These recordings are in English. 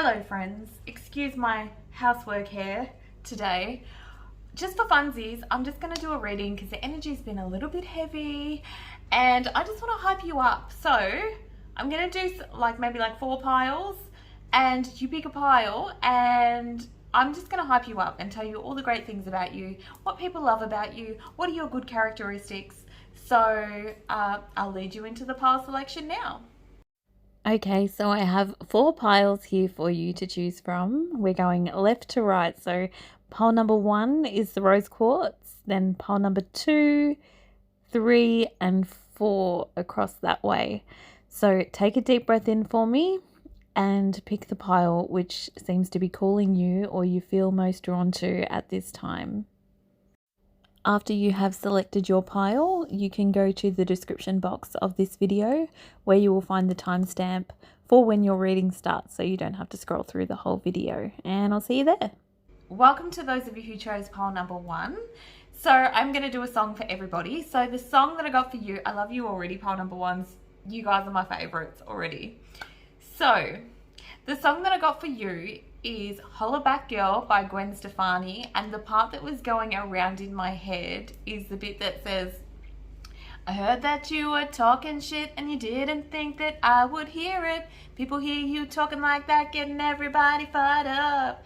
Hello friends, excuse my housework hair today. Just for funsies, I'm just going to do a reading because the energy's been a little bit heavy and I just want to hype you up. So I'm going to do maybe 4 piles and you pick a pile and I'm just going to hype you up and tell you all the great things about you, what people love about you, what are your good characteristics. So I'll lead you into the pile selection now. Okay, so I have 4 piles here for you to choose from. We're going left to right. So pile number 1 is the rose quartz, then pile number 2, 3, and 4 across that way. So take a deep breath in for me and pick the pile which seems to be calling you or you feel most drawn to at this time. After you have selected your pile, you can go to the description box of this video where you will find the timestamp for when your reading starts so you don't have to scroll through the whole video, and I'll see you there. Welcome to those of you who chose pile number 1. So I'm going to do a song for everybody. So the song that I got for you, I love you already, pile number 1s. You guys are my favorites already. So the song that I got for you is Holla Back Girl by Gwen Stefani, and the part that was going around in my head is the bit that says, I heard that you were talking shit and you didn't think that I would hear it. People hear you talking like that, getting everybody fired up.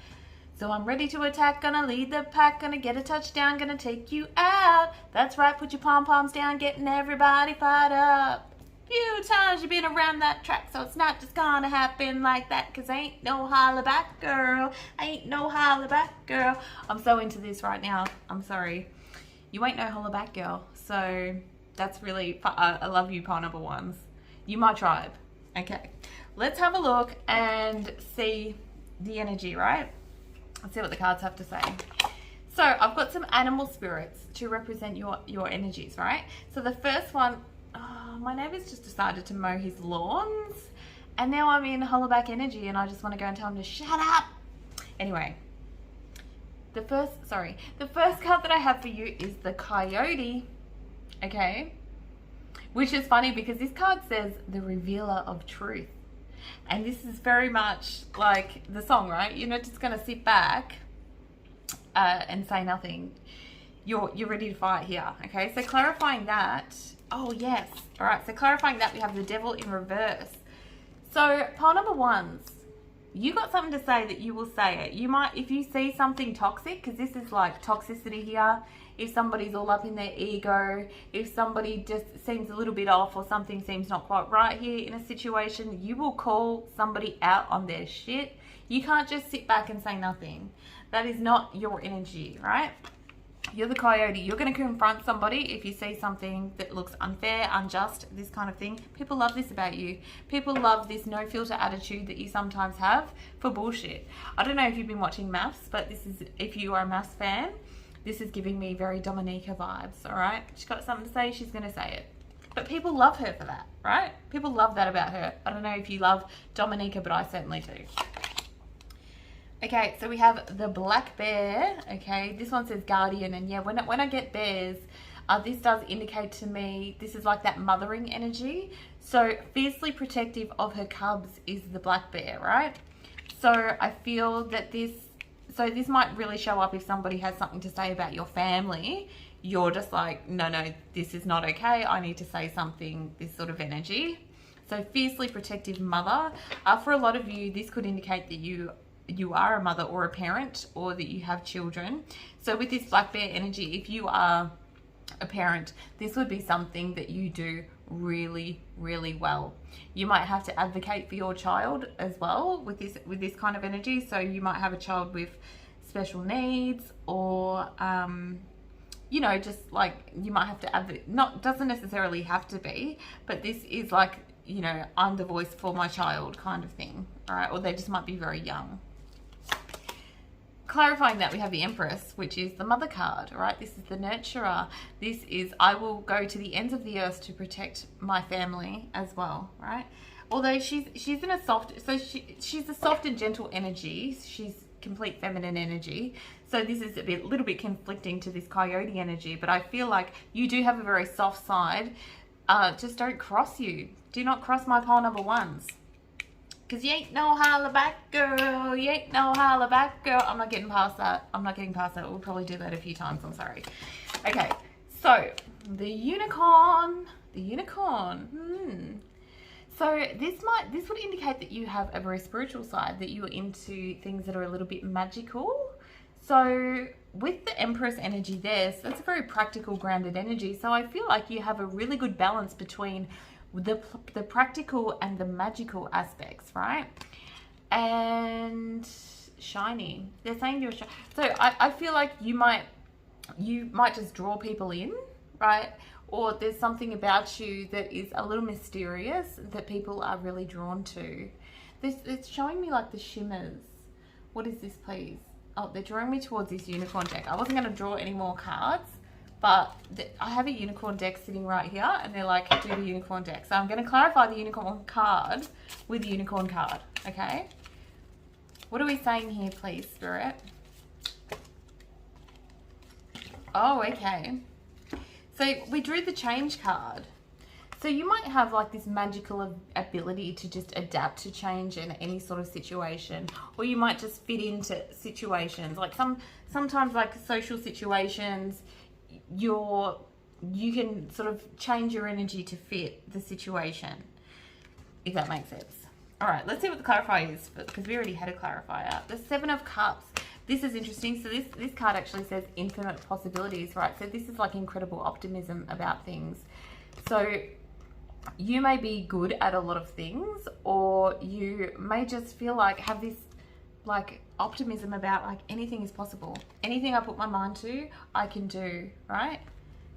So I'm ready to attack, gonna lead the pack, gonna get a touchdown, gonna take you out. That's right, put your pom-poms down, getting everybody fired up. Few times you've been around that track, so it's not just gonna happen like that, cause I ain't no holla back girl, I ain't no holla back girl. I'm so into this right now, I'm sorry. You ain't no holla back girl, so that's really, I love you pile number 1s. You my tribe. Okay, let's have a look and see the energy, right? Let's see what the cards have to say. So I've got some animal spirits to represent your energies, right? So the first one, my neighbour's just decided to mow his lawns and now I'm in hollaback energy and I just want to go and tell him to shut up. Anyway, the first card that I have for you is the coyote, okay? Which is funny because this card says the revealer of truth. And this is very much like the song, right? You're not just going to sit back and say nothing. You're ready to fight here, okay? So clarifying that, oh yes, all right, so clarifying that we have the devil in reverse. So pile number 1s, you got something to say that you will say it. You might, if you see something toxic, because this is like toxicity here, if somebody's all up in their ego, if somebody just seems a little bit off or something seems not quite right here in a situation, you will call somebody out on their shit. You can't just sit back and say nothing. That is not your energy, right? You're the coyote. You're going to confront somebody if you see something that looks unfair, unjust, this kind of thing. People love this about you. People love this no filter attitude that you sometimes have for bullshit. I don't know if you've been watching maths, but this is, if you are a maths fan, this is giving me very Dominica vibes, all right? She's got something to say, she's going to say it. But people love her for that, right? People love that about her. I don't know if you love Dominica, but I certainly do. Okay, so we have the black bear, okay? This one says guardian, and yeah, when I get bears, this does indicate to me, this is like that mothering energy. So fiercely protective of her cubs is the black bear, right? So I feel that this might really show up if somebody has something to say about your family. You're just like, no, this is not okay. I need to say something, this sort of energy. So fiercely protective mother. For a lot of you, this could indicate that you are a mother or a parent, or that you have children. So with this black bear energy, if you are a parent, this would be something that you do really, really well. You might have to advocate for your child as well with this kind of energy. So you might have a child with special needs, or you know, just like you might have to advocate. Doesn't necessarily have to be, but this is like, you know, I'm the voice for my child kind of thing, all right? Or they just might be very young. Clarifying that, we have the Empress, which is the mother card, all right? This is the nurturer. This is, I will go to the ends of the earth to protect my family as well, right? Although she's in a soft, so she's a soft and gentle energy. She's complete feminine energy. So this is a little bit conflicting to this coyote energy, but I feel like you do have a very soft side. Just don't cross you. Do not cross my pile number 1s. Because you ain't no holla back girl. You ain't no holla back girl. I'm not getting past that. I'm not getting past that. We'll probably do that a few times. I'm sorry. Okay. So, the unicorn. The unicorn. So this would indicate that you have a very spiritual side, that you're into things that are a little bit magical. So with the Empress energy there, so that's a very practical, grounded energy. So I feel like you have a really good balance between the practical and the magical aspects, right? And shiny. They're saying you're shy. So I feel like you might just draw people in, right? Or there's something about you that is a little mysterious that people are really drawn to. It's showing me like the shimmers. What is this, please? Oh, they're drawing me towards this unicorn deck. I wasn't going to draw any more cards, but I have a unicorn deck sitting right here, and they're like, do the unicorn deck. So I'm going to clarify the unicorn card with the unicorn card, okay? What are we saying here, please, Spirit? Oh, okay. So we drew the change card. So you might have like this magical ability to just adapt to change in any sort of situation, or you might just fit into situations. Like sometimes like social situations, you can sort of change your energy to fit the situation, if that makes sense. All right, let's see what the clarifier is, because we already had a clarifier. The Seven of Cups. This is interesting. So this card actually says infinite possibilities, right? So this is like incredible optimism about things. So you may be good at a lot of things, or you may just feel like have this like optimism about like anything is possible. Anything I put my mind to, I can do, right?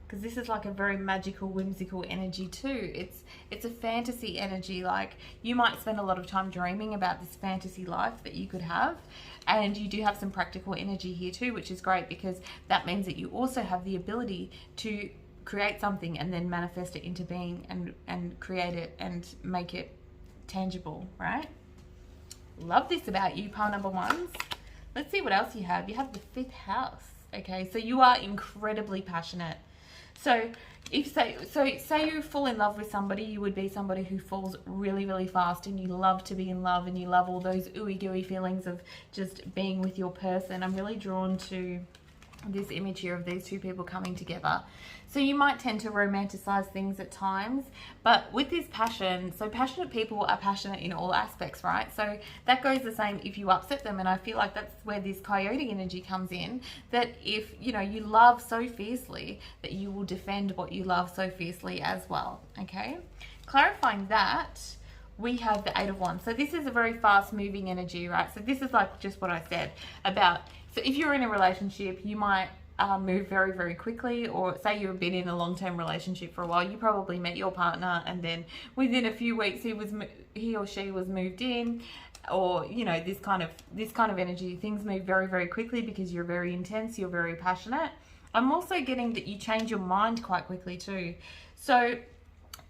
Because this is like a very magical, whimsical energy too. It's a fantasy energy. Like you might spend a lot of time dreaming about this fantasy life that you could have, and you do have some practical energy here too, which is great, because that means that you also have the ability to create something and then manifest it into being and create it and make it tangible, right? Love this about you, pile number ones. Let's see what else you have. You have the 5th house. Okay, so you are incredibly passionate. So say you fall in love with somebody, you would be somebody who falls really, really fast, and you love to be in love, and you love all those ooey gooey feelings of just being with your person. I'm really drawn to this image here of these two people coming together. So you might tend to romanticize things at times, but with this passion, so passionate people are passionate in all aspects, right? So that goes the same if you upset them, and I feel like that's where this coyote energy comes in, that if you love so fiercely, that you will defend what you love so fiercely as well. Okay, clarifying that, we have the 8 of Wands. So this is a very fast moving energy, right? So this is like just what I said about, so if you're in a relationship, you might move very, very quickly, or say you've been in a long-term relationship for a while, you probably met your partner, and then within a few weeks he or she was moved in, or this kind of energy. Things move very, very quickly because you're very intense, you're very passionate. I'm also getting that you change your mind quite quickly too. So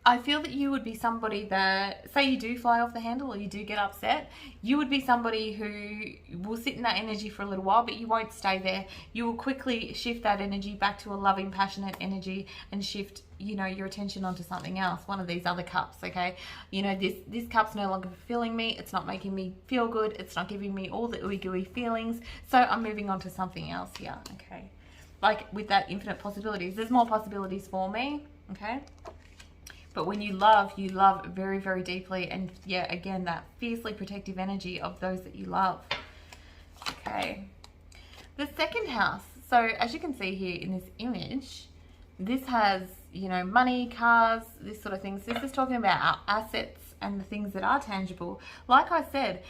I feel that you would be somebody that, say you do fly off the handle or you do get upset, you would be somebody who will sit in that energy for a little while, but you won't stay there. You will quickly shift that energy back to a loving, passionate energy, and shift, your attention onto something else, one of these other cups, okay? This cup's no longer fulfilling me. It's not making me feel good. It's not giving me all the ooey gooey feelings. So I'm moving on to something else here, okay? Like with that infinite possibilities, there's more possibilities for me, okay? But when you love very, very deeply, and yeah, again, that fiercely protective energy of those that you love. Okay. The 2nd house. So as you can see here in this image, this has, money, cars, this sort of things. This is talking about our assets and the things that are tangible. Like I said,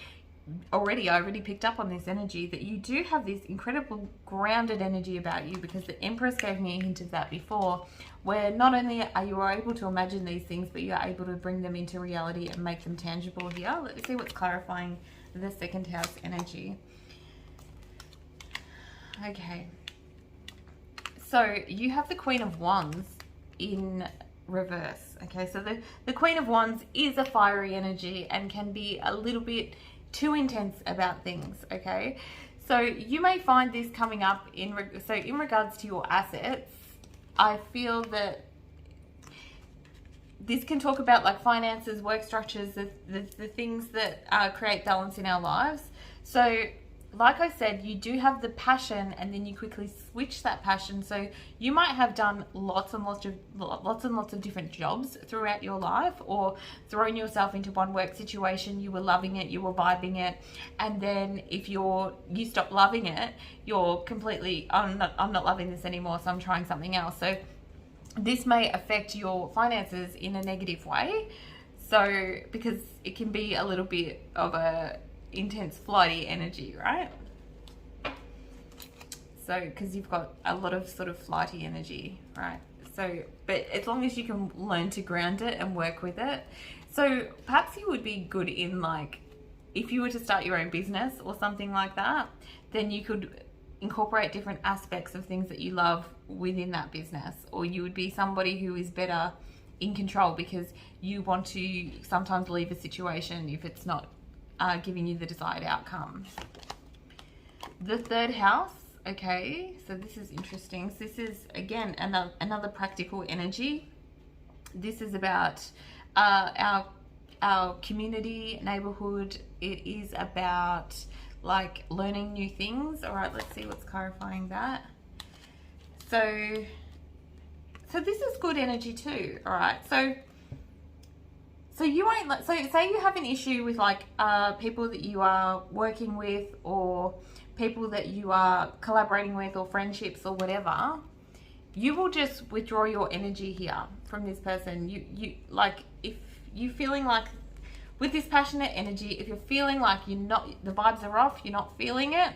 I already picked up on this energy, that you do have this incredible grounded energy about you, because the Empress gave me a hint of that before, where not only are you able to imagine these things, but you're able to bring them into reality and make them tangible here. Let's see what's clarifying the 2nd house energy. Okay, so you have the Queen of Wands in reverse. Okay, so the Queen of Wands is a fiery energy and can be a little bit too intense about things, okay? So you may find this coming up in regards to your assets. I feel that this can talk about like finances, work structures, the things that create balance in our lives. So like I said, you do have the passion, and then you quickly switch that passion. So you might have done lots and lots of different jobs throughout your life, or thrown yourself into one work situation. You were loving it, you were vibing it, and then if you stop loving it, you're completely, I'm not loving this anymore, so I'm trying something else. So this may affect your finances in a negative way. So because it can be a little bit of a intense flighty energy, right? So because you've got a lot of sort of flighty energy, right? So but as long as you can learn to ground it and work with it. So perhaps you would be good in, like, if you were to start your own business or something like that, then you could incorporate different aspects of things that you love within that business. Or you would be somebody who is better in control, because you want to sometimes leave a situation if it's not giving you the desired outcome. The third house, okay, so this is interesting. So this is again another practical energy. This is about our community, neighborhood. It is about like learning new things. All right, let's see what's clarifying that. So this is good energy too. All right, so you won't, so say you have an issue with like people that you are working with, or people that you are collaborating with, or friendships or whatever. You will just withdraw your energy here from this person. You like, if you feeling like with this passionate energy, if you're feeling like you're not, the vibes are off, you're not feeling it,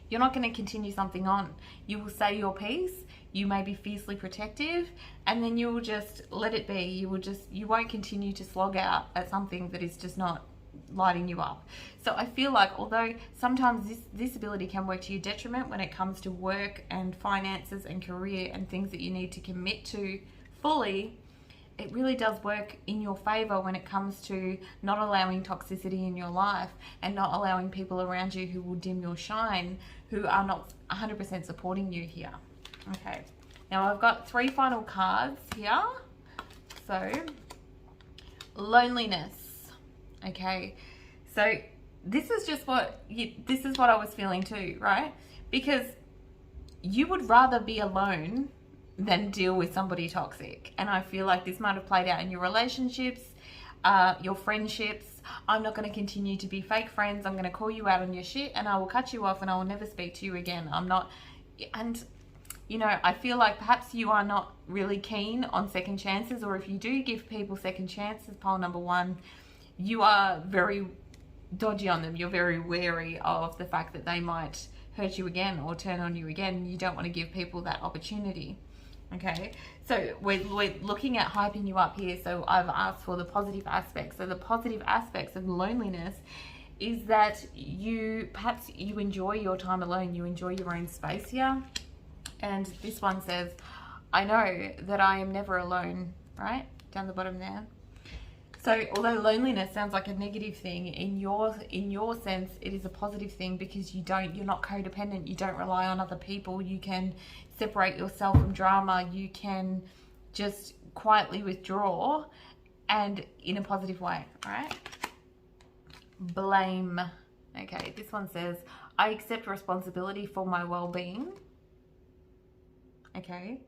you're not going to continue something on. You will say your piece. You may be fiercely protective, and then you will just let it be. You won't continue to slog out at something that is just not lighting you up. So I feel like, although sometimes this ability can work to your detriment when it comes to work and finances and career and things that you need to commit to fully, it really does work in your favor when it comes to not allowing toxicity in your life and not allowing people around you who will dim your shine, who are not 100% supporting you here. Okay, now I've got 3 final cards here. So, loneliness. Okay, so this is just what I was feeling too, right? Because you would rather be alone than deal with somebody toxic, and I feel like this might have played out in your relationships, your friendships. I'm not going to continue to be fake friends. I'm going to call you out on your shit, and I will cut you off, and I will never speak to you again. I'm not, and you know, I feel like perhaps you are not really keen on second chances, or if you do give people second chances, pile number 1, you are very dodgy on them. You're very wary of the fact that they might hurt you again or turn on you again. You don't want to give people that opportunity. Okay, so we're looking at hyping you up here. So I've asked for the positive aspects. So the positive aspects of loneliness is that perhaps you enjoy your time alone. You enjoy your own space here. And this one says, I know that I am never alone, right? Down the bottom there. So although loneliness sounds like a negative thing, in your sense, it is a positive thing, because you're not codependent. You don't rely on other people. You can separate yourself from drama. You can just quietly withdraw, and in a positive way, right? Blame. Okay, this one says, I accept responsibility for my well-being. Okay,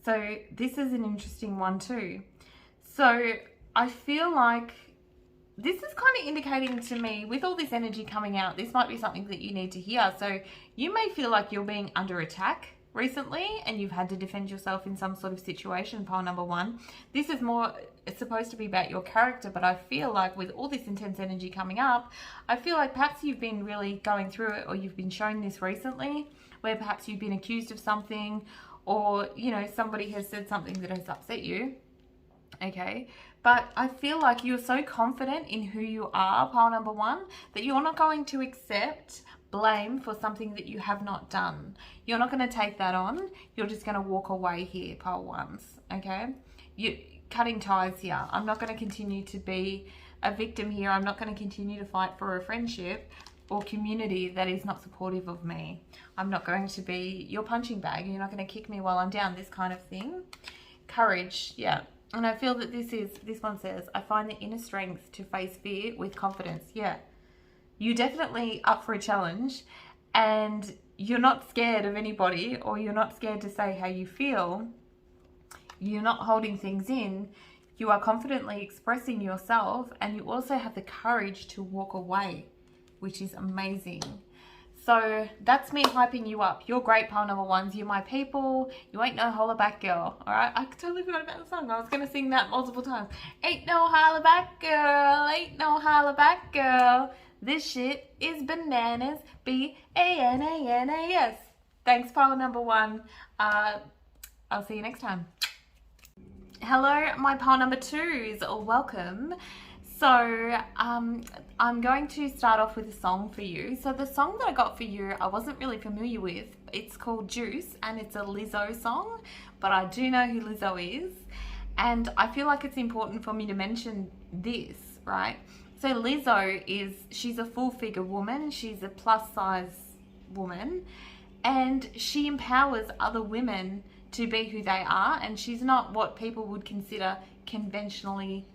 so this is an interesting one too. So I feel like this is kind of indicating to me, with all this energy coming out, this might be something that you need to hear. So you may feel like you're being under attack recently, and you've had to defend yourself in some sort of situation, pile number 1. This is more, it's supposed to be about your character, but I feel like with all this intense energy coming up, I feel like perhaps you've been really going through it, or you've been shown this recently, where perhaps you've been accused of something, or, you know, somebody has said something that has upset you. Okay, but I feel like you're so confident in who you are, pile number 1, that you're not going to accept blame for something that you have not done. You're not going to take that on. You're just going to walk away here, pile 1s. Okay, you're cutting ties here. I'm not going to continue to be a victim here. I'm not going to continue to fight for a friendship or community that is not supportive of me. I'm not going to be your punching bag. You're not going to kick me while I'm down, this kind of thing. Courage, yeah. And I feel that this one says, I find the inner strength to face fear with confidence. Yeah, you're definitely up for a challenge, and you're not scared of anybody, or you're not scared to say how you feel. You're not holding things in. You are confidently expressing yourself, and you also have the courage to walk away, which is amazing. So that's me hyping you up. You're great, pile number ones. You're my people. You ain't no holler back girl. All right. I totally forgot about the song. I was going to sing that multiple times. Ain't no holler back girl. Ain't no holler back girl. This shit is bananas. B-A-N-A-N-A-S. Thanks, pile number one. I'll see you next time. Hello, my pile number twos. Welcome. So I'm going to start off with a song for you. So the song that I got for you, I wasn't really familiar with. It's called Juice, and it's a Lizzo song, but I do know who Lizzo is. And I feel like it's important for me to mention this, right? So Lizzo she's a full figure woman. She's a plus size woman, and she empowers other women to be who they are. And she's not what people would consider conventionally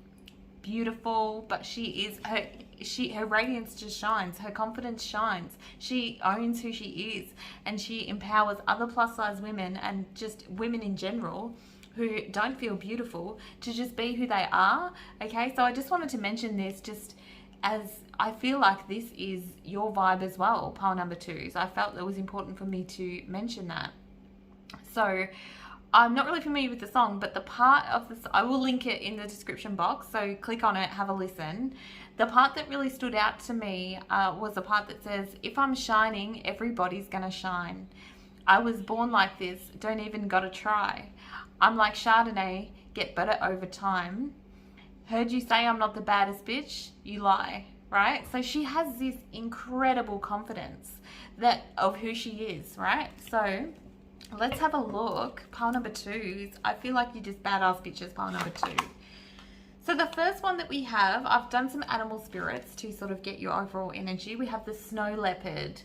beautiful, but she is her radiance just shines, her confidence shines. She owns who she is, and she empowers other plus size women and just women in general who don't feel beautiful to just be who they are. Okay, so I just wanted to mention this, just as I feel like this is your vibe as well, pile number twos. I felt it was important for me to mention that. So I'm not really familiar with the song, but the part of this, I will link it in the description box, so click on it, have a listen. The part that really stood out to me was the part that says, if I'm shining, everybody's gonna shine. I was born like this, don't even gotta try. I'm like Chardonnay, get better over time. Heard you say I'm not the baddest bitch, you lie, right? So she has this incredible confidence of who she is, right? So let's have a look. Pile number twos. I feel like you're just badass bitches, pile number two. So the first one that we have, I've done some animal spirits to sort of get your overall energy. We have the snow leopard.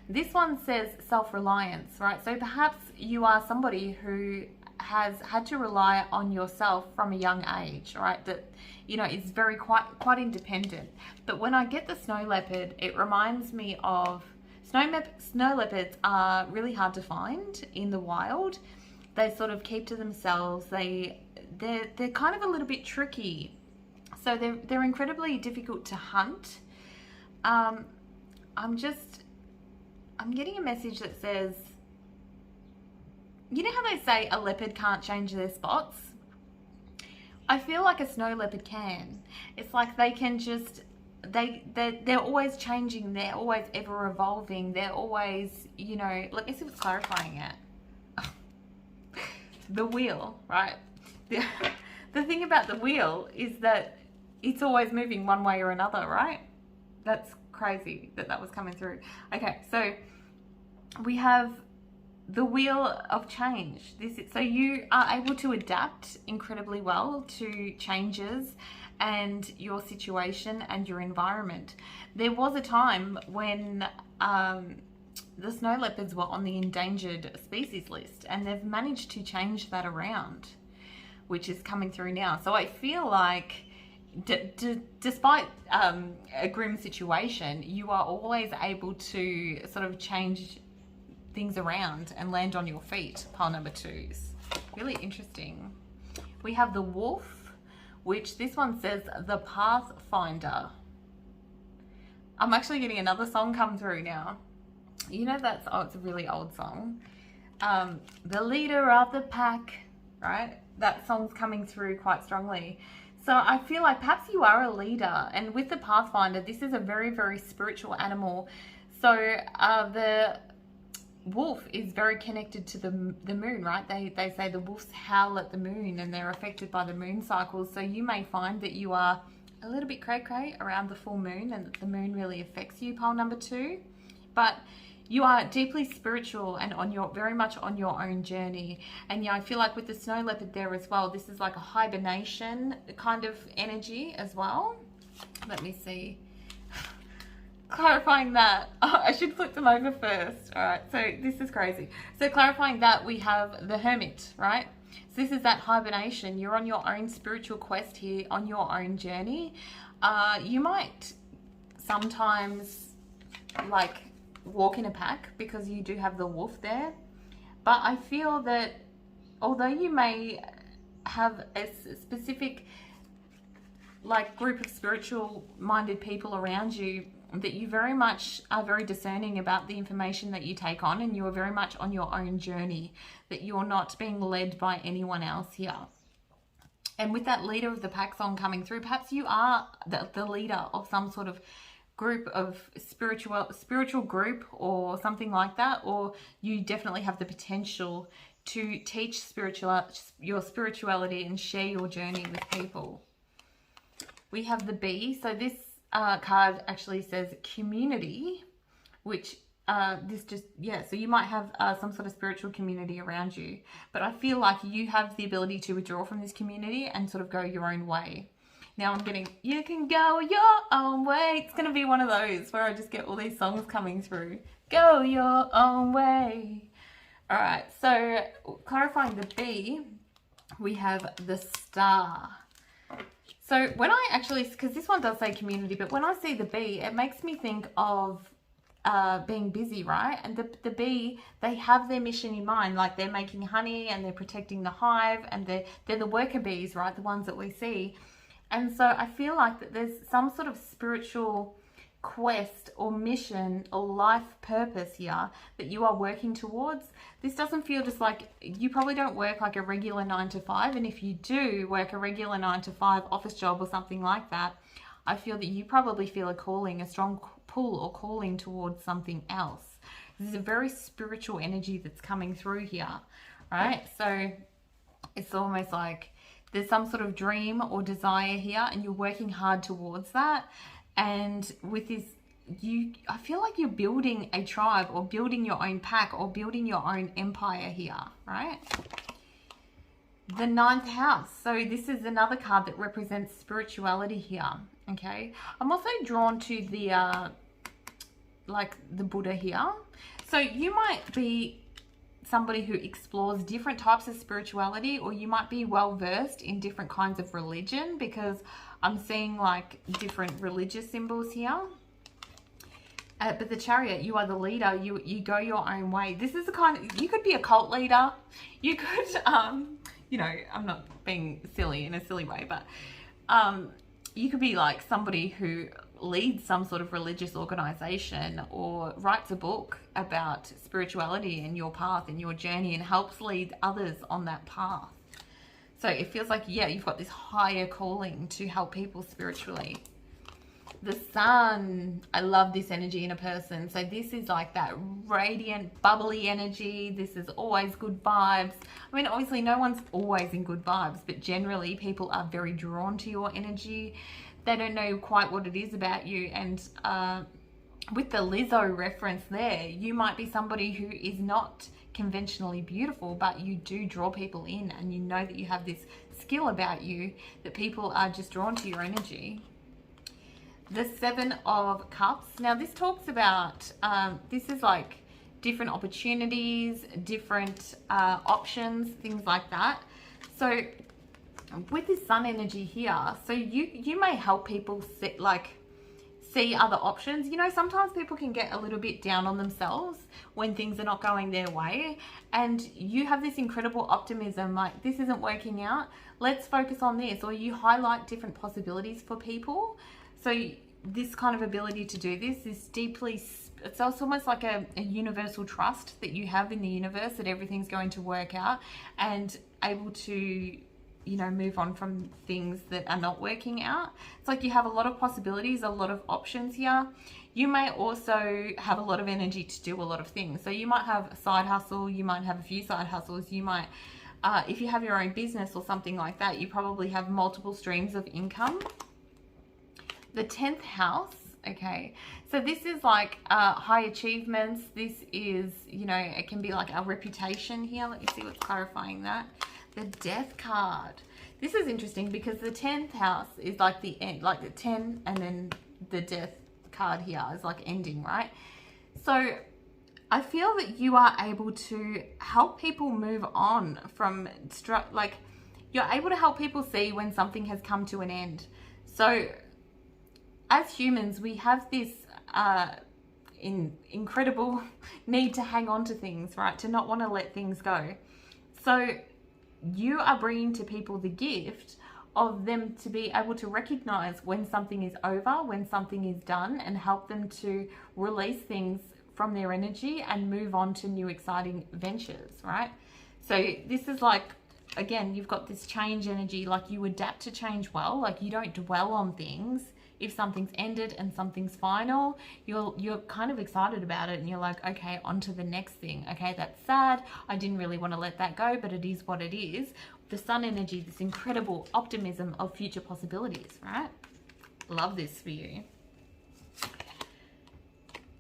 This one says self-reliance, right? So perhaps you are somebody who has had to rely on yourself from a young age, right? That, you know, is quite independent. But when I get the snow leopard, it reminds me of snow leopards are really hard to find in the wild. They sort of keep to themselves. They're kind of a little bit tricky, so they're incredibly difficult to hunt. I'm getting a message that says, you know how they say a leopard can't change their spots? I feel like a snow leopard can. It's like they can just, they're always changing, they're always ever evolving, they're always, you know, let me see what's clarifying it. The wheel, right? The thing about the wheel is that it's always moving one way or another, right? That's crazy that was coming through. Okay, so we have the wheel of change. So you are able to adapt incredibly well to changes and your situation and your environment. There was a time when the snow leopards were on the endangered species list, and they've managed to change that around, which is coming through now. So I feel like despite a grim situation, you are always able to sort of change things around and land on your feet, pile number twos. Really interesting. We have the wolf, which this one says the pathfinder. I'm actually getting another song come through now. You know it's a really old song. The leader of the pack, right? That song's coming through quite strongly. So I feel like perhaps you are a leader, and with the pathfinder, this is a very, very spiritual animal. So the wolf is very connected to the moon, right? They say the wolves howl at the moon, and they're affected by the moon cycles. So you may find that you are a little bit cray-cray around the full moon, and that the moon really affects you, pile number two. But you are deeply spiritual and very much on your own journey. And yeah, I feel like with the snow leopard there as well, this is like a hibernation kind of energy as well. Let me see. Clarifying that, I should flip them over first. All right, so this is crazy. So clarifying that, we have the hermit, right? So this is that hibernation. You're on your own spiritual quest here, on your own journey. You might sometimes like walk in a pack because you do have the wolf there. But I feel that although you may have a specific like group of spiritual minded people around you, that you very much are very discerning about the information that you take on, and you are very much on your own journey, that you're not being led by anyone else here. And with that leader of the pack song coming through, perhaps you are the leader of some sort of group of spiritual group or something like that, or you definitely have the potential to teach your spirituality and share your journey with people. We have the bee. So this card actually says community, which so you might have some sort of spiritual community around you, but I feel like you have the ability to withdraw from this community and sort of go your own way. Now I'm getting, you can go your own way. It's going to be one of those where I just get all these songs coming through. Go your own way. All right, so clarifying the bee, we have the star. So when I actually, because this one does say community, but when I see the bee, it makes me think of being busy, right? And the bee, they have their mission in mind, like they're making honey and they're protecting the hive, and they're the worker bees, right? The ones that we see. And so I feel like that there's some sort of spiritual quest or mission or life purpose here that you are working towards. This doesn't feel just like, you probably don't work like a regular 9 to 5. And if you do work a regular 9 to 5 office job or something like that, I feel that you probably feel a calling, a strong pull or calling towards something else. This is a very spiritual energy that's coming through here, right? So it's almost like there's some sort of dream or desire here, and you're working hard towards that. And with this, I feel like you're building a tribe or building your own pack or building your own empire here, right? The 9th house. So this is another card that represents spirituality here, okay? I'm also drawn to the, like the Buddha here. So you might be somebody who explores different types of spirituality, or you might be well versed in different kinds of religion, because I'm seeing like different religious symbols here. But the Chariot, you are the leader. You go your own way. This is the kind of, you could be a cult leader. You could, you know, I'm not being silly in a silly way, but you could be like somebody who leads some sort of religious organization or writes a book about spirituality and your path and your journey and helps lead others on that path. So it feels like, yeah, you've got this higher calling to help people spiritually. The Sun, I love this energy in a person. So this is like that radiant, bubbly energy. This is always good vibes. I mean, obviously no one's always in good vibes, but generally people are very drawn to your energy. They don't know quite what it is about you. And with the Lizzo reference there, you might be somebody who is not conventionally beautiful, but you do draw people in, and you know that you have this skill about you that people are just drawn to your energy. The 7 of Cups. Now this talks about, this is like different opportunities, different options, things like that. So with this Sun energy here, so you may help people see other options. You know, sometimes people can get a little bit down on themselves when things are not going their way, and you have this incredible optimism, like this isn't working out, let's focus on this, or you highlight different possibilities for people. So this kind of ability to do this is deeply, it's almost like a universal trust that you have in the universe that everything's going to work out, and able to, you know, move on from things that are not working out. It's like you have a lot of possibilities, a lot of options here. You may also have a lot of energy to do a lot of things. So you might have a side hustle, you might have a few side hustles, you might, if you have your own business or something like that, you probably have multiple streams of income. The 10th house, okay, so this is like high achievements. This is, you know, it can be like our reputation here. Let me see what's clarifying that. The Death card. This is interesting because the 10th house is like the end, like the 10, and then the Death card here is like ending, right? So I feel that you are able to help people move on from, like, you're able to help people see when something has come to an end. So as humans, we have this incredible need to hang on to things, right? To not want to let things go. So you are bringing to people the gift of them to be able to recognize when something is over, when something is done, and help them to release things from their energy and move on to new exciting ventures, right? So this is like, again, you've got this change energy, like you adapt to change well, like you don't dwell on things. If something's ended and something's final, you're kind of excited about it, and you're like, okay, on to the next thing. Okay, that's sad. I didn't really want to let that go, but it is what it is. The sun energy, this incredible optimism of future possibilities, right? Love this for you.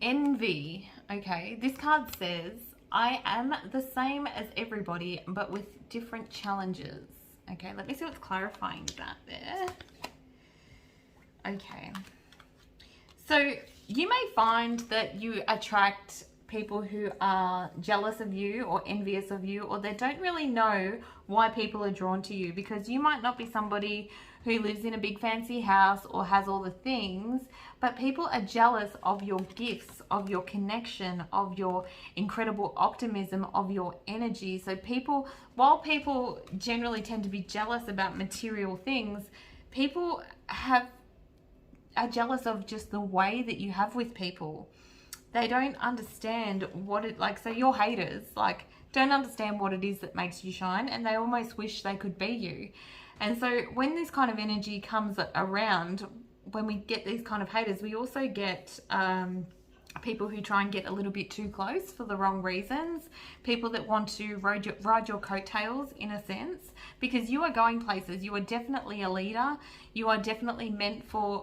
Envy. Okay, this card says, I am the same as everybody, but with different challenges. Okay, let me see what's clarifying that there. Okay, so you may find that you attract people who are jealous of you or envious of you, or they don't really know why people are drawn to you, because you might not be somebody who lives in a big fancy house or has all the things, but people are jealous of your gifts, of your connection, of your incredible optimism, of your energy. So people, while people generally tend to be jealous about material things, people are jealous of just the way that you have with people. They don't understand what it, like, so your haters, like, don't understand what it is that makes you shine, and they almost wish they could be you. And so when this kind of energy comes around, when we get these kind of haters, we also get people who try and get a little bit too close for the wrong reasons, people that want to ride your coattails in a sense, because you are going places. You are definitely a leader. You are definitely meant for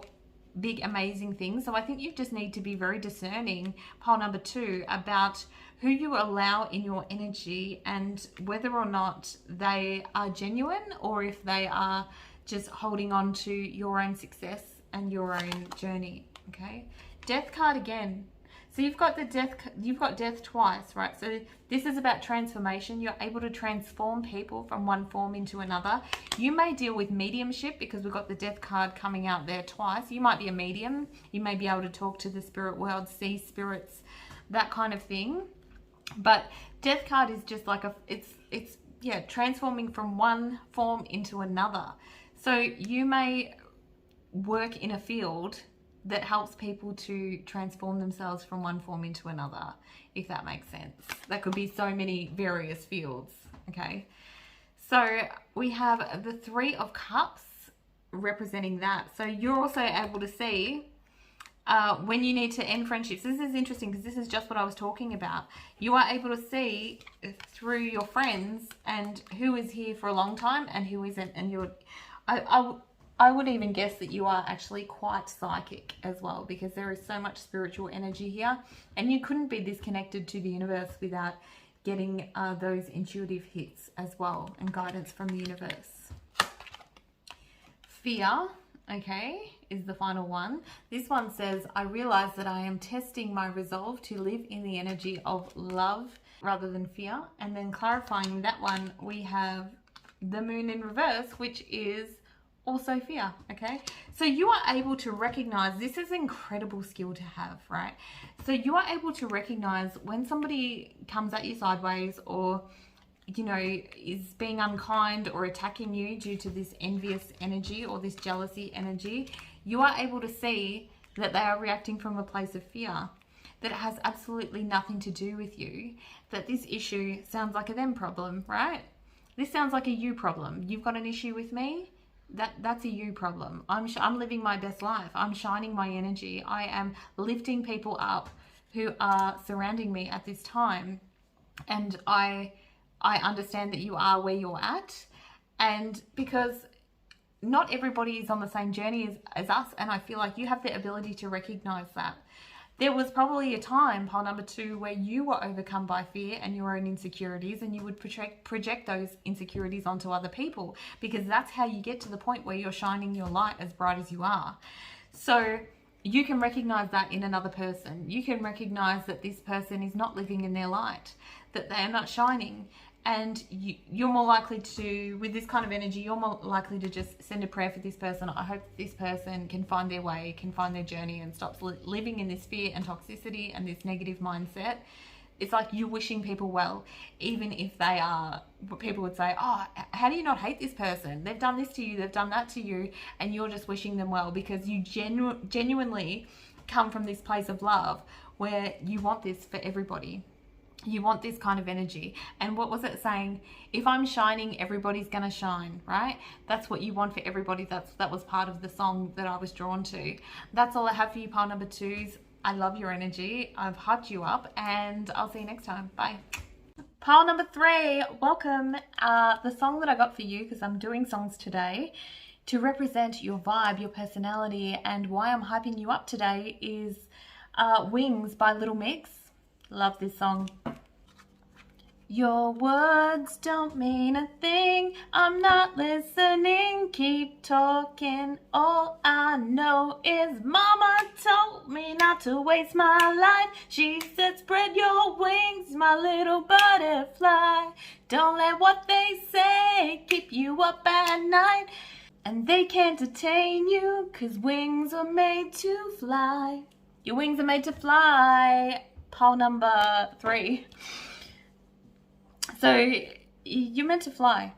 big, amazing things. So I think you just need to be very discerning, pile number 2, about who you allow in your energy and whether or not they are genuine, or if they are just holding on to your own success and your own journey. Okay, death card again. So you've got death twice, right? So this is about transformation. You're able to transform people from one form into another. You may deal with mediumship, because we've got the death card coming out there twice. You might be a medium. You may be able to talk to the spirit world, see spirits, that kind of thing. But death card is just like it's transforming from one form into another. So you may work in a field that helps people to transform themselves from one form into another, if that makes sense. That could be so many various fields, okay? So we have the 3 of Cups representing that. So you're also able to see when you need to end friendships. This is interesting, because this is just what I was talking about. You are able to see through your friends and who is here for a long time and who isn't. And I would even guess that you are actually quite psychic as well, because there is so much spiritual energy here, and you couldn't be disconnected to the universe without getting those intuitive hits as well, and guidance from the universe. Fear, okay, is the final one. This one says, I realize that I am testing my resolve to live in the energy of love rather than fear. And then clarifying that one, we have the moon in reverse, which is also fear. Okay, so you are able to recognize, this is an incredible skill to have, right? So you are able to recognize when somebody comes at you sideways, or you know, is being unkind or attacking you due to this envious energy or this jealousy energy. You are able to see that they are reacting from a place of fear, that it has absolutely nothing to do with you, that this issue sounds like a them problem, right? This sounds like a you problem. You've got an issue with me, that's a you problem. I'm living my best life. I'm shining my energy. I am lifting people up who are surrounding me at this time. And I understand that you are where you're at. And because not everybody is on the same journey as us, and I feel like you have the ability to recognize that. There was probably a time, pile number 2, where you were overcome by fear and your own insecurities, and you would project those insecurities onto other people, because that's how you get to the point where you're shining your light as bright as you are. So you can recognize that in another person. You can recognize that this person is not living in their light, that they are not shining. And you're more likely to, with this kind of energy, you're more likely to just send a prayer for this person. I hope this person can find their way, can find their journey, and stops living in this fear and toxicity and this negative mindset. It's like you're wishing people well, even if they are, what people would say, oh, how do you not hate this person? They've done this to you, they've done that to you, and you're just wishing them well because you genuinely come from this place of love where you want this for everybody. You want this kind of energy. And what was it saying? If I'm shining, everybody's gonna shine, right? That's what you want for everybody. That was part of the song that I was drawn to. That's all I have for you, pile number 2s. I love your energy. I've hyped you up, and I'll see you next time. Bye. Pile number 3, welcome. The song that I got for you, because I'm doing songs today to represent your vibe, your personality, and why I'm hyping you up today is Wings by Little Mix. Love this song. Your words don't mean a thing. I'm not listening. Keep talking. All I know is Mama told me not to waste my life. She said spread your wings, my little butterfly. Don't let what they say keep you up at night. And they can't detain you, 'cause wings are made to fly. Your wings are made to fly. Pile number 3. So you're meant to fly.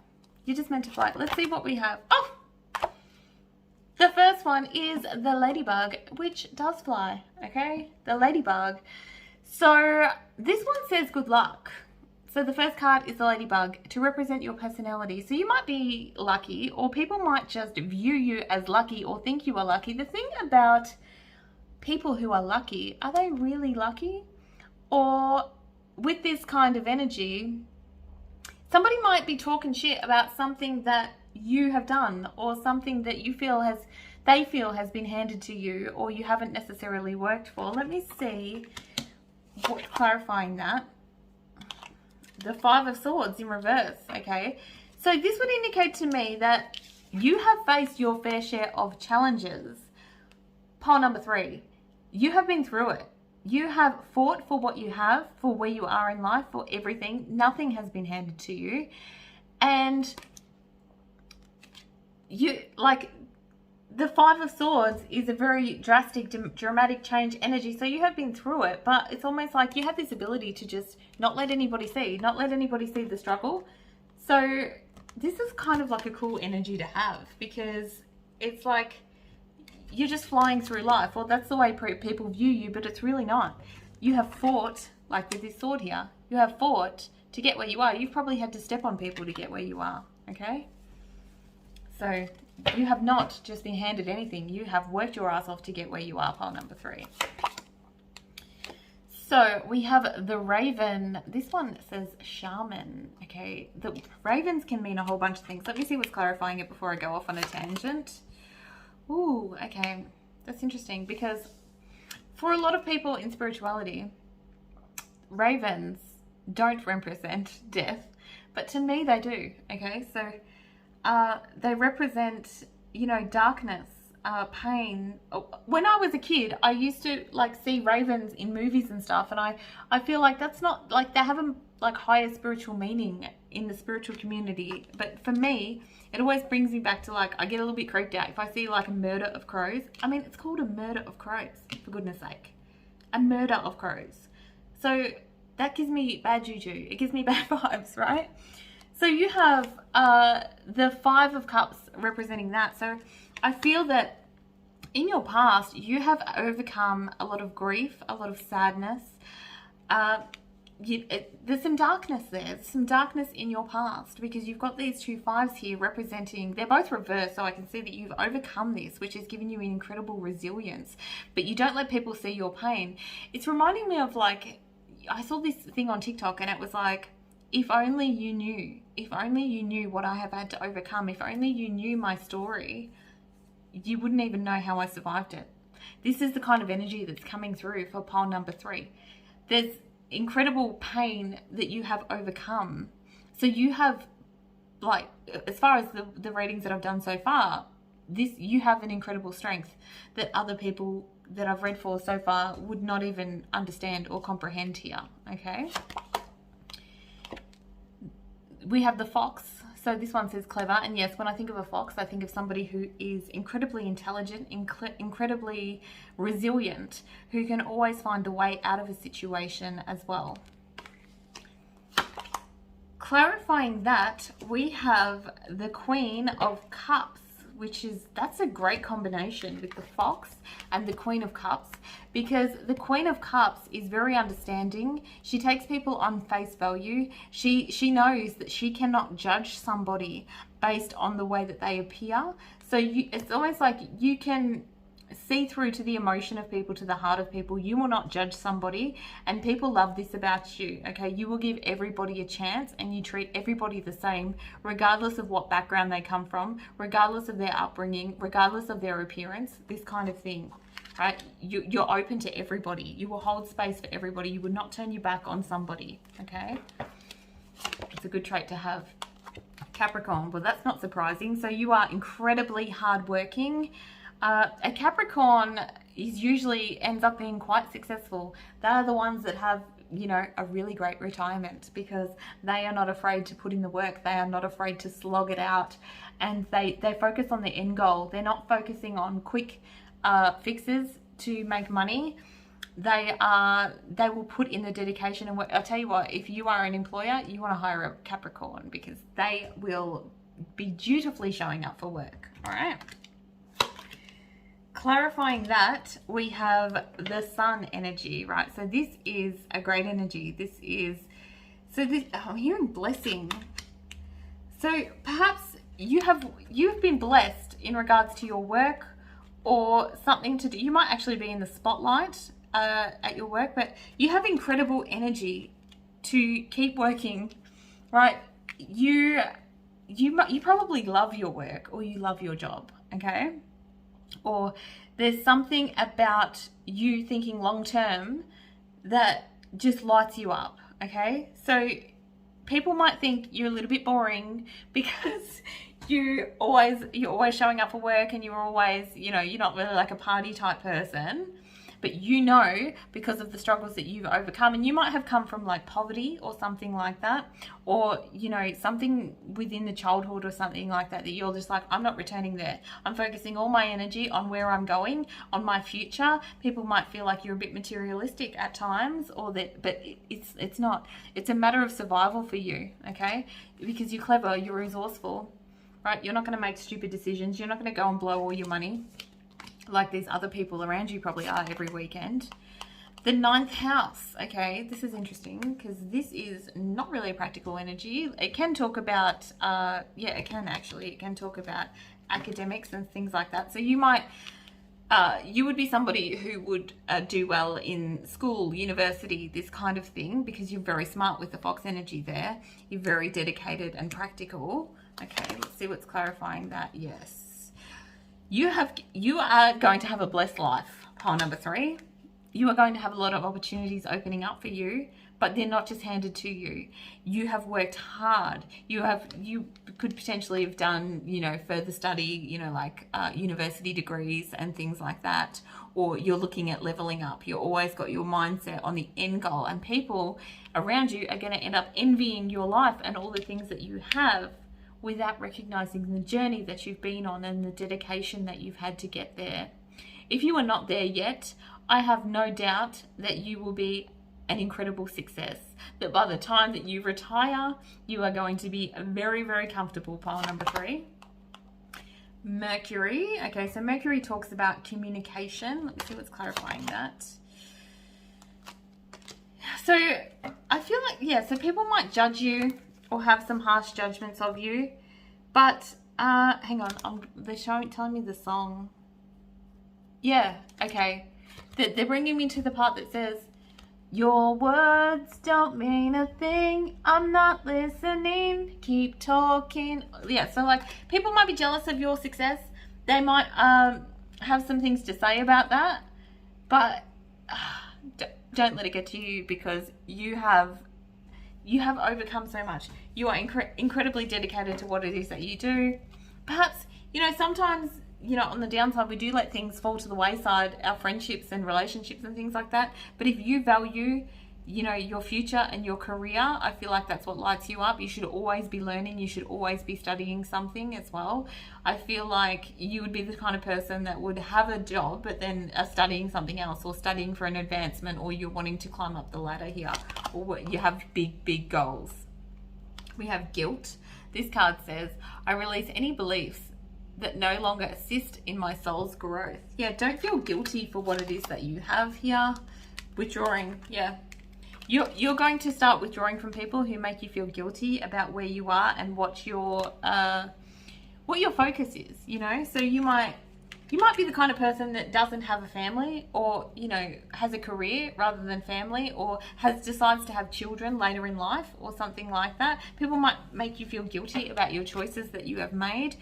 You're just meant to fly. Let's see what we have. Oh, the first one is the ladybug, which does fly. Okay, the ladybug. So this one says good luck. So the first card is the ladybug to represent your personality. So you might be lucky, or people might just view you as lucky or think you are lucky. The thing about people who are lucky, are they really lucky? Or with this kind of energy, somebody might be talking shit about something that you have done, or something that they feel has been handed to you, or you haven't necessarily worked for. Let me see what's clarifying that. The 5 of Swords in reverse, okay? So this would indicate to me that you have faced your fair share of challenges. Pile number 3, you have been through it. You have fought for what you have, for where you are in life, for everything. Nothing has been handed to you. And you, like, the 5 of Swords is a very drastic, dramatic change energy. So you have been through it, but it's almost like you have this ability to just not let anybody see the struggle. So this is kind of like a cool energy to have, because it's like you're just flying through life. Well, that's the way people view you, but it's really not. You have fought, like with this sword here, you have fought to get where you are. You've probably had to step on people to get where you are, okay? So you have not just been handed anything. You have worked your ass off to get where you are, pile number 3. So we have the Raven. This one says Shaman, okay? The ravens can mean a whole bunch of things. Let me see what's clarifying it before I go off on a tangent. Ooh, okay, that's interesting, because for a lot of people in spirituality, ravens don't represent death, but to me they do, okay? So they represent, you know, darkness, pain. When I was a kid, I used to like see ravens in movies and stuff, and I feel like that's not, like, they have a like higher spiritual meaning in the spiritual community. But for me, it always brings me back to, like, I get a little bit creeped out if I see like a murder of crows. I mean, it's called a murder of crows, for goodness sake. A murder of crows. So that gives me bad juju. It gives me bad vibes, right? So you have the 5 of Cups representing that. So I feel that in your past, you have overcome a lot of grief, a lot of sadness. There's some darkness there. There's some darkness in your past, because you've got these 2 5s here representing, they're both reversed, so I can see that you've overcome this, which has given you an incredible resilience, but you don't let people see your pain. It's reminding me of, like, I saw this thing on TikTok, and it was like, if only you knew what I have had to overcome, if only you knew my story, you wouldn't even know how I survived it. This is the kind of energy that's coming through for pile number 3. There's incredible pain that you have overcome. So you have, like, as far as the readings that I've done so far, you have an incredible strength that other people that I've read for so far would not even understand or comprehend here, okay? We have the fox. So this one says clever, and yes, when I think of a fox, I think of somebody who is incredibly intelligent, incredibly resilient, who can always find a way out of a situation as well. Clarifying that, we have the Queen of Cups, that's a great combination with the fox and the Queen of Cups, because the Queen of Cups is very understanding. She takes people on face value. She knows that she cannot judge somebody based on the way that they appear. So it's almost like you can see through to the emotion of people, to the heart of people. You will not judge somebody, and people love this about you, okay? You will give everybody a chance, and you treat everybody the same, regardless of what background they come from, regardless of their upbringing, regardless of their appearance, this kind of thing, right? You're open to everybody. You will hold space for everybody. You would not turn your back on somebody, okay? It's a good trait to have. Capricorn, well, that's not surprising. So you are incredibly hardworking. A Capricorn usually ends up being quite successful. They are the ones that have, you know, a really great retirement, because they are not afraid to put in the work. They are not afraid to slog it out, and they focus on the end goal. They're not focusing on quick fixes to make money. They will put in the dedication and work. I'll tell you what, if you are an employer, you want to hire a Capricorn, because they will be dutifully showing up for work. All right. Clarifying that, we have the Sun energy, right? So this is a great energy. I'm hearing blessing. So perhaps you've been blessed in regards to your work or something to do. You might actually be in the spotlight at your work, but you have incredible energy to keep working, right? You probably love your work, or you love your job, okay? Or there's something about you thinking long term that just lights you up, okay? So people might think you're a little bit boring because you're always showing up for work, and you're always, you know, you're not really like a party type person. But you know, because of the struggles that you've overcome, and you might have come from like poverty or something like that, or, you know, something within the childhood or something like that, that you're just like, I'm not returning there. I'm focusing all my energy on where I'm going, on my future. People might feel like you're a bit materialistic at times, or that, but it's not. It's a matter of survival for you, okay? Because you're clever, you're resourceful, right? You're not going to make stupid decisions. You're not going to go and blow all your money like these other people around you probably are every weekend. The 9th house, okay, this is interesting, because this is not really a practical energy. It can talk about, it can talk about academics and things like that. So you might, you would be somebody who would do well in school, university, this kind of thing, because you're very smart with the fox energy there. You're very dedicated and practical. Okay, let's see what's clarifying that. Yes. You are going to have a blessed life, pile number 3. You are going to have a lot of opportunities opening up for you, but they're not just handed to you. You have worked hard. You could potentially have done, you know, further study, you know, like university degrees and things like that, or you're looking at leveling up. You've always got your mindset on the end goal, and people around you are going to end up envying your life and all the things that you have, without recognizing the journey that you've been on and the dedication that you've had to get there. If you are not there yet, I have no doubt that you will be an incredible success. That by the time that you retire, you are going to be very, very comfortable, pile number 3. Mercury. Okay, so Mercury talks about communication. Let me see what's clarifying that. So I feel like, yeah, so people might judge you or have some harsh judgments of you, but hang on, they're telling me the song. Yeah, okay. They're bringing me to the part that says, your words don't mean a thing, I'm not listening, keep talking. Yeah, so like people might be jealous of your success. They might have some things to say about that, but don't let it get to you, because you have overcome so much. You are incredibly dedicated to what it is that you do. Perhaps, you know, sometimes you know, on the downside, we do let things fall to the wayside, our friendships and relationships and things like that. But if you value, you know, your future and your career, I feel like that's what lights you up. You should always be learning. You should always be studying something as well. I feel like you would be the kind of person that would have a job, but then are studying something else, or studying for an advancement, or you're wanting to climb up the ladder here, or you have big goals. We have guilt. This card says, I release any beliefs that no longer assist in my soul's growth. Yeah, don't feel guilty for what it is that you have here. Withdrawing, yeah. You're going to start withdrawing from people who make you feel guilty about where you are and what your focus is, you know? So you might be the kind of person that doesn't have a family, or, you know, has a career rather than family, or decides to have children later in life or something like that. People might make you feel guilty about your choices that you have made.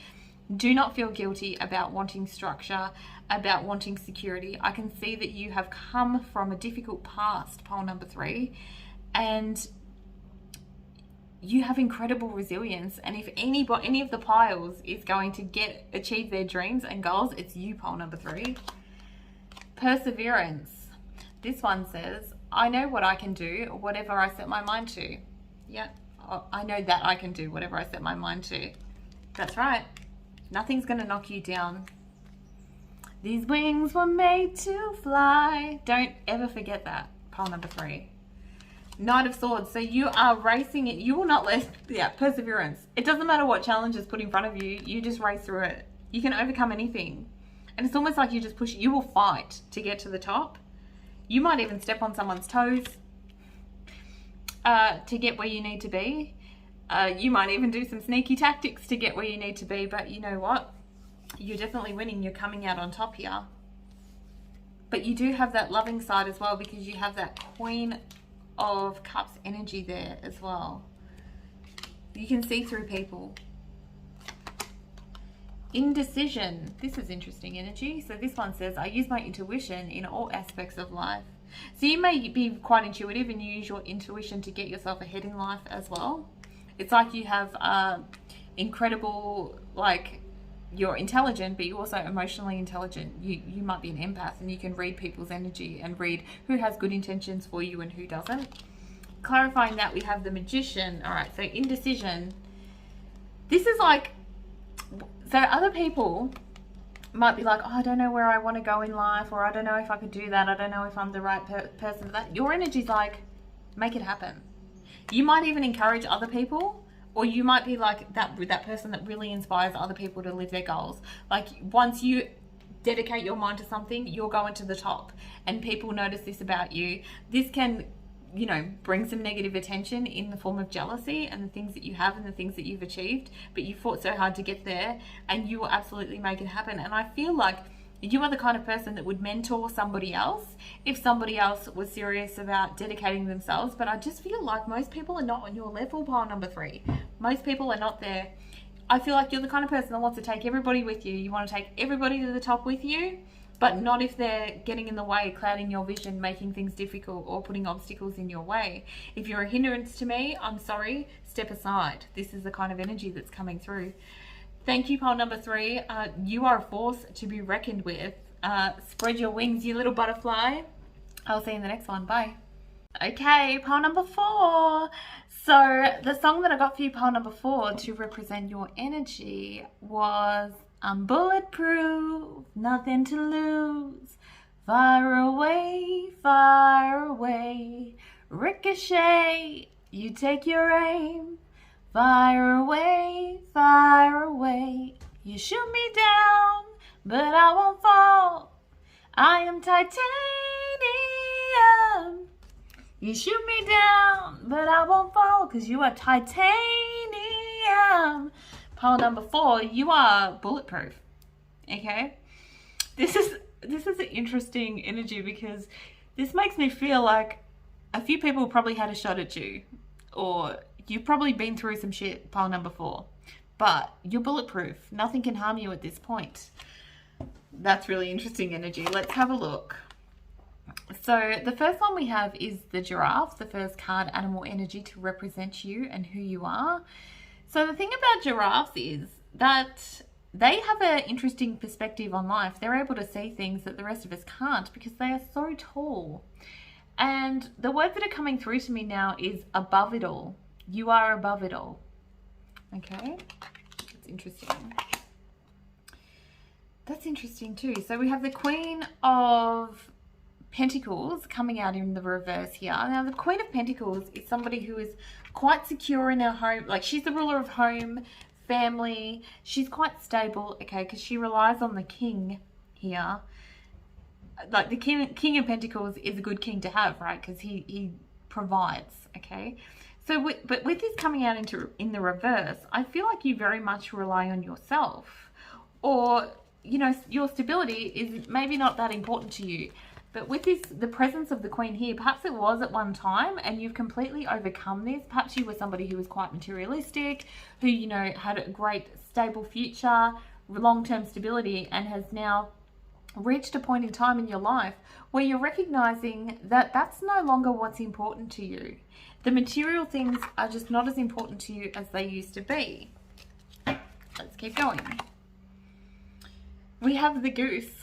Do not feel guilty about wanting structure, about wanting security. I can see that you have come from a difficult past, pole number 3, and you have incredible resilience. And if any of the piles is going to achieve their dreams and goals, it's you, pole number 3. Perseverance. This one says, I know what I can do, whatever I set my mind to. Yeah, I know that I can do whatever I set my mind to. That's right. Nothing's going to knock you down. These wings were made to fly. Don't ever forget that. Pole number 3. Knight of Swords. So you are racing it. You will not let, perseverance. It doesn't matter what challenge is put in front of you. You just race through it. You can overcome anything. And it's almost like you just push. You will fight to get to the top. You might even step on someone's toes to get where you need to be. You might even do some sneaky tactics to get where you need to be, but you know what? You're definitely winning. You're coming out on top here. But you do have that loving side as well, because you have that Queen of Cups energy there as well. You can see through people. Indecision. This is interesting energy. So this one says, I use my intuition in all aspects of life. So you may be quite intuitive and you use your intuition to get yourself ahead in life as well. It's like you have incredible, like, you're intelligent, but you're also emotionally intelligent. You might be an empath, and you can read people's energy and read who has good intentions for you and who doesn't. Clarifying that, we have the Magician. All right, so indecision. This is like, so other people might be like, oh, I don't know where I want to go in life, or I don't know if I could do that. I don't know if I'm the right person for that. Your energy's like, make it happen. You might even encourage other people, or you might be like that person that really inspires other people to live their goals. Like, once you dedicate your mind to something, you're going to the top, and people notice this about you. This can, you know, bring some negative attention in the form of jealousy and the things that you have and the things that you've achieved, but you fought so hard to get there, and you will absolutely make it happen. And I feel like you are the kind of person that would mentor somebody else if somebody else was serious about dedicating themselves. But I just feel like most people are not on your level, pile number 3. Most people are not there. I feel like you're the kind of person that wants to take everybody with you. You want to take everybody to the top with you, but not if they're getting in the way, clouding your vision, making things difficult, or putting obstacles in your way. If you're a hindrance to me, I'm sorry, step aside. This is the kind of energy that's coming through. Thank you, pile number 3. You are a force to be reckoned with. Spread your wings, you little butterfly. I'll see you in the next one. Bye. Okay, pile number 4. So the song that I got for you, pile number 4, to represent your energy was I'm bulletproof, nothing to lose. Far away, ricochet, you take your aim. Far away, you shoot me down, but I won't fall. I am titanium. You shoot me down, but I won't fall, because you are titanium. Pile number 4, you are bulletproof. Okay? This is an interesting energy, because this makes me feel like a few people probably had a shot at you, or you've probably been through some shit, pile number 4, but you're bulletproof. Nothing can harm you at this point. That's really interesting energy. Let's have a look. So the first one we have is the giraffe, the first card, animal energy, to represent you and who you are. So the thing about giraffes is that they have an interesting perspective on life. They're able to see things that the rest of us can't because they are so tall. And the word that are coming through to me now is above it all. You are above it all. Okay, that's interesting. That's interesting too. So we have the Queen of Pentacles coming out in the reverse here. Now the Queen of Pentacles is somebody who is quite secure in her home. Like, she's the ruler of home, family. She's quite stable, okay, because she relies on the King here. Like, the King of Pentacles is a good king to have, right? Because he provides, okay? So, but with this coming out in the reverse, I feel like you very much rely on yourself, or, you know, your stability is maybe not that important to you. But with this, the presence of the Queen here, perhaps it was at one time and you've completely overcome this. Perhaps you were somebody who was quite materialistic, who, you know, had a great stable future, long-term stability, and has now reached a point in time in your life where you're recognizing that that's no longer what's important to you. The material things are just not as important to you as they used to be. Let's keep going. We have the Goose.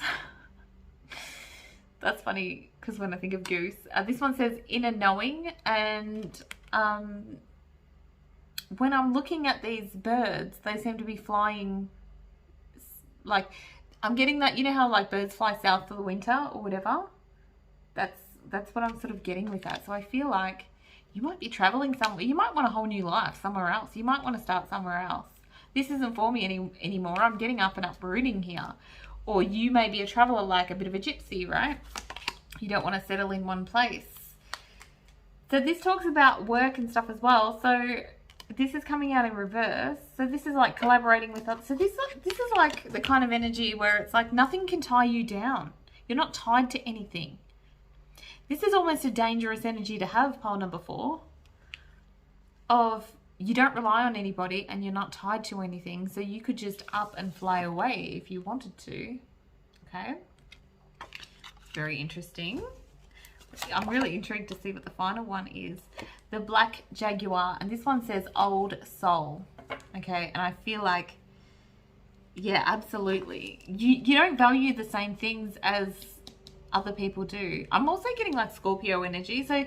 That's funny because when I think of goose, this one says inner knowing, and when I'm looking at these birds, they seem to be flying, like, I'm getting that, you know how like birds fly south for the winter or whatever? That's what I'm sort of getting with that. So I feel like you might be traveling somewhere. You might want a whole new life somewhere else. You might want to start somewhere else. This isn't for me anymore. I'm getting up and uprooting here. Or you may be a traveler, like a bit of a gypsy, right? You don't want to settle in one place. So this talks about work and stuff as well. So this is coming out in reverse. So this is like collaborating with others. So this is like the kind of energy where it's like nothing can tie you down. You're not tied to anything. This is almost a dangerous energy to have, pile number 4. Of you don't rely on anybody and you're not tied to anything. So you could just up and fly away if you wanted to. Okay. Very interesting. I'm really intrigued to see what the final one is. The Black Jaguar. And this one says old soul. Okay. And I feel like, yeah, absolutely. You don't value the same things as other people do. I'm also getting like Scorpio energy. So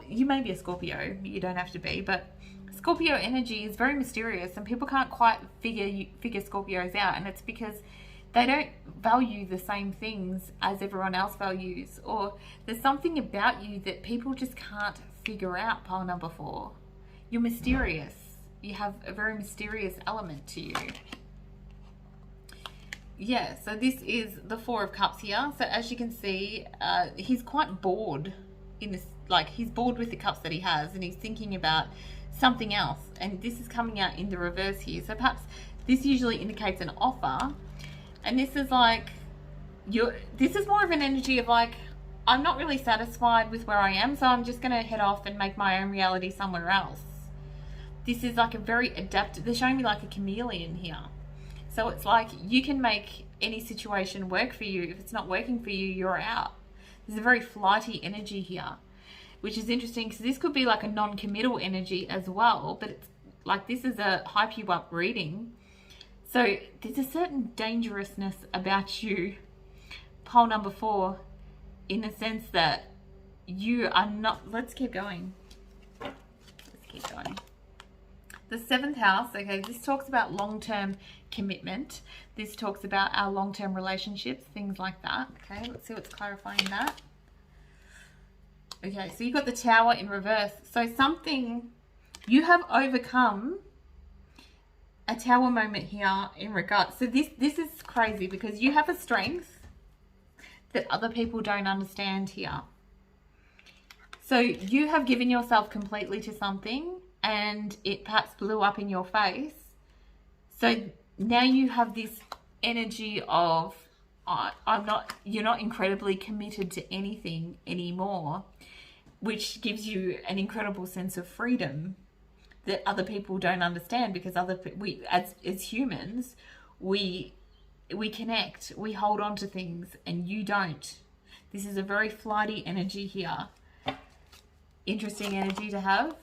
you may be a Scorpio. You don't have to be. But Scorpio energy is very mysterious. And people can't quite figure Scorpios out. And it's because they don't value the same things as everyone else values. Or there's something about you that people just can't figure out, pile number 4. You're mysterious. You have a very mysterious element to you. Yeah, so this is the 4 of Cups here. So as you can see, he's quite bored in this, like he's bored with the cups that he has and he's thinking about something else. And this is coming out in the reverse here. So perhaps this usually indicates an offer. And this is like, this is more of an energy of like, I'm not really satisfied with where I am, so I'm just going to head off and make my own reality somewhere else. This is like a very adaptive, they're showing me like a chameleon here. So it's like you can make any situation work for you. If it's not working for you, you're out. There's a very flighty energy here, which is interesting because this could be like a non-committal energy as well, but it's like this is a hype you up reading. So there's a certain dangerousness about you, pile number 4, in the sense that you are not, let's keep going. Let's keep going. The 7th house, okay, this talks about long-term commitment. This talks about our long-term relationships, things like that. Okay, let's see what's clarifying that. Okay, so you've got the Tower in reverse. So something, you have overcome a Tower moment here in regards. So this is crazy because you have a strength that other people don't understand here. So you have given yourself completely to something and it perhaps blew up in your face. So now you have this energy of you're not incredibly committed to anything anymore, which gives you an incredible sense of freedom that other people don't understand, because we as humans, we connect, we hold on to things and you don't. This is a very flighty energy here. Interesting energy to have.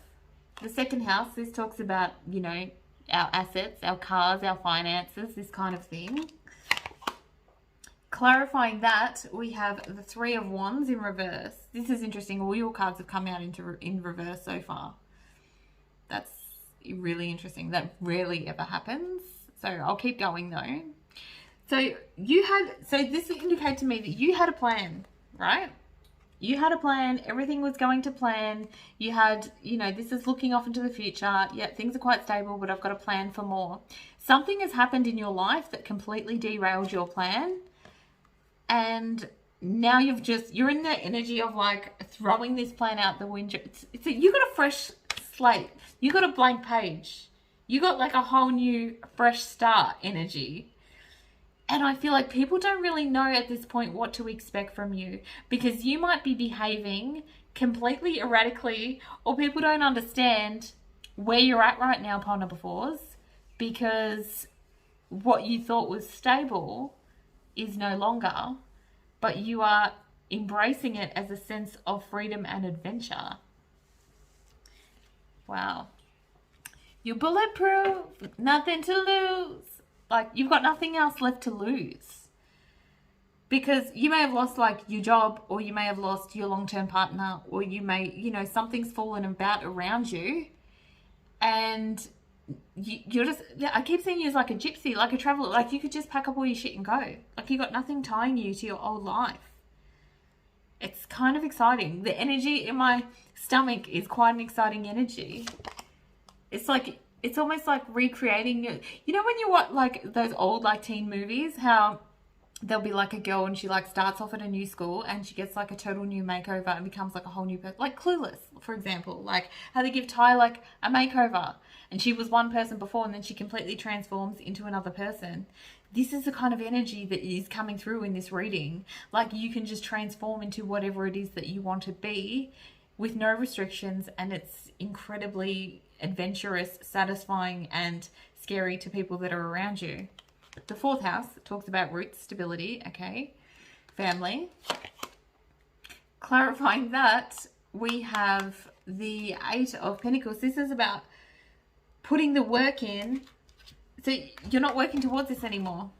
The 2nd house, this talks about, you know, our assets, our cars, our finances, this kind of thing. Clarifying that, we have the Three of Wands in reverse. This is interesting. All your cards have come out in reverse so far. That's really interesting. That rarely ever happens. So I'll keep going though. So this indicated to me that you had a plan, right? You had a plan. Everything was going to plan. You had, this is looking off into the future. Yeah, things are quite stable, but I've got a plan for more. Something has happened in your life that completely derailed your plan. And now you're in the energy of like throwing this plan out the window. You got a fresh slate. You got a blank page. You got like a whole new fresh start energy. And I feel like people don't really know at this point what to expect from you, because you might be behaving completely erratically, or people don't understand where you're at right now, pile number 4s, because what you thought was stable is no longer, but you are embracing it as a sense of freedom and adventure. Wow. You're bulletproof, nothing to lose. Like, you've got nothing else left to lose. Because you may have lost, like, your job, or you may have lost your long-term partner, or you may, something's fallen about around you. And you're just, I keep seeing you as like a gypsy, like a traveler. Like, you could just pack up all your shit and go. Like, you got nothing tying you to your old life. It's kind of exciting. The energy in my stomach is quite an exciting energy. It's almost like recreating it. You know when you watch like those old like teen movies, how there'll be like a girl and she like starts off at a new school and she gets like a total new makeover and becomes like a whole new person. Like Clueless, for example. Like how they give Ty like a makeover and she was one person before and then she completely transforms into another person. This is the kind of energy that is coming through in this reading. Like you can just transform into whatever it is that you want to be with no restrictions, and it's incredibly adventurous, satisfying, and scary to people that are around you. The 4th house talks about roots, stability, okay, family. Clarifying that, we have the 8 of Pentacles. This is about putting the work in. So you're not working towards this anymore.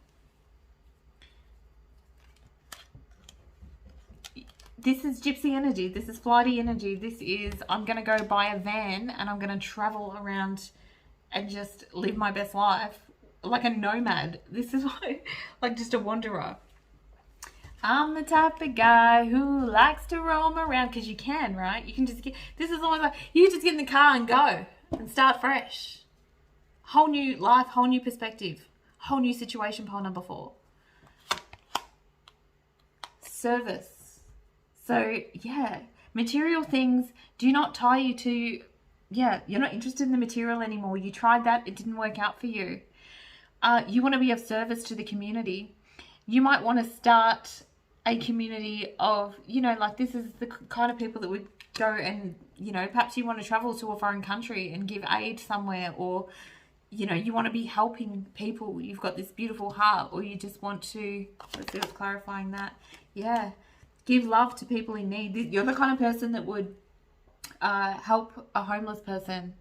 This is gypsy energy. This is flighty energy. This is, I'm going to go buy a van and I'm going to travel around and just live my best life like a nomad. This is like just a wanderer. I'm the type of guy who likes to roam around, because you can, right? You can just get, this is almost like you just get in the car and go and start fresh. Whole new life, whole new perspective, whole new situation, pile number 4. Service. So, yeah, material things do not tie you to, you're not interested in the material anymore. You tried that. It didn't work out for you. You want to be of service to the community. You might want to start a community of, like this is the kind of people that would go and, perhaps you want to travel to a foreign country and give aid somewhere, or, you want to be helping people. You've got this beautiful heart, or you just want to, let's see what's clarifying that. Yeah. Give love to people in need. You're the kind of person that would help a homeless person,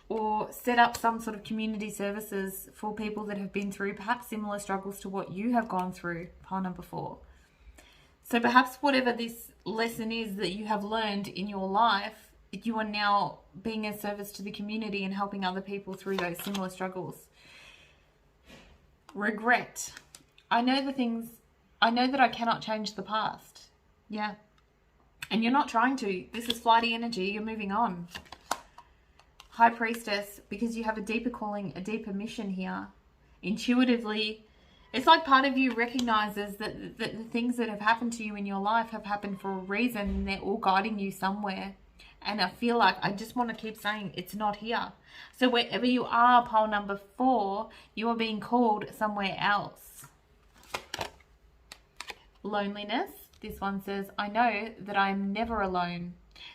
or set up some sort of community services for people that have been through perhaps similar struggles to what you have gone through, pile number 4. So perhaps whatever this lesson is that you have learned in your life, you are now being a service to the community and helping other people through those similar struggles. Regret. I know that I cannot change the past. Yeah. And you're not trying to. This is flighty energy. You're moving on. High Priestess, because you have a deeper calling, a deeper mission here. Intuitively, it's like part of you recognizes that the things that have happened to you in your life have happened for a reason, and they're all guiding you somewhere. And I feel like I just want to keep saying it's not here. So wherever you are, pile number 4, you are being called somewhere else. Loneliness. This one says, I know that I'm never alone.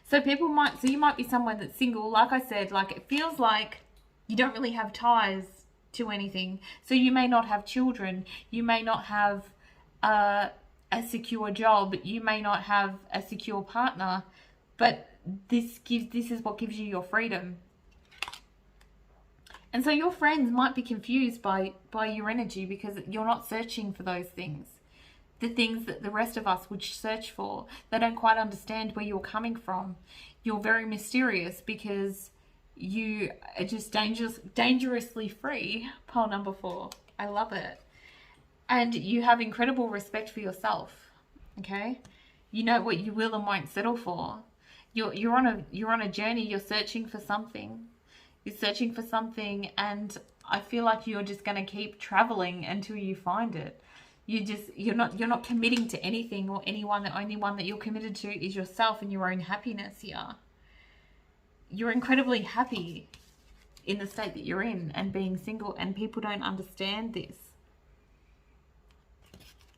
So you might be someone that's single. Like I said, like it feels like you don't really have ties to anything. So you may not have children. You may not have a secure job. You may not have a secure partner. But this is what gives you your freedom. And so your friends might be confused by your energy because you're not searching for those things. The things that the rest of us would search for. They don't quite understand where you're coming from. You're very mysterious because you are just dangerously free. Pile number 4. I love it. And you have incredible respect for yourself. Okay? You know what you will and won't settle for. You're on a journey. You're searching for something. You're searching for something, and I feel like you're just going to keep traveling until you find it. You're not committing to anything or anyone. The only one that you're committed to is yourself and your own happiness here. You're incredibly happy in the state that you're in and being single, and people don't understand this.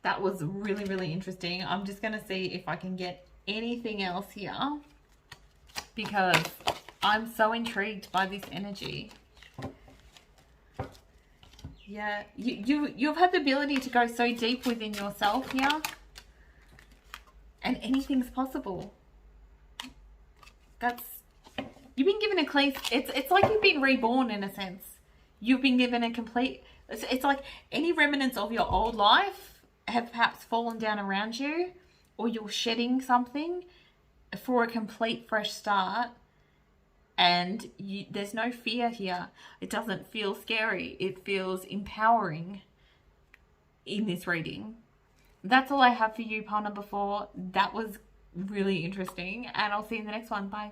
That was really, really interesting. I'm just going to see if I can get anything else here because I'm so intrigued by this energy. Yeah, you've had the ability to go so deep within yourself here, and anything's possible. You've been given a clean. It's like you've been reborn in a sense. You've been given a complete. It's like any remnants of your old life have perhaps fallen down around you, or you're shedding something for a complete fresh start. And there's no fear here. It doesn't feel scary. It feels empowering in this reading. That's all I have for you, pile number 4. That was really interesting. And I'll see you in the next one. Bye.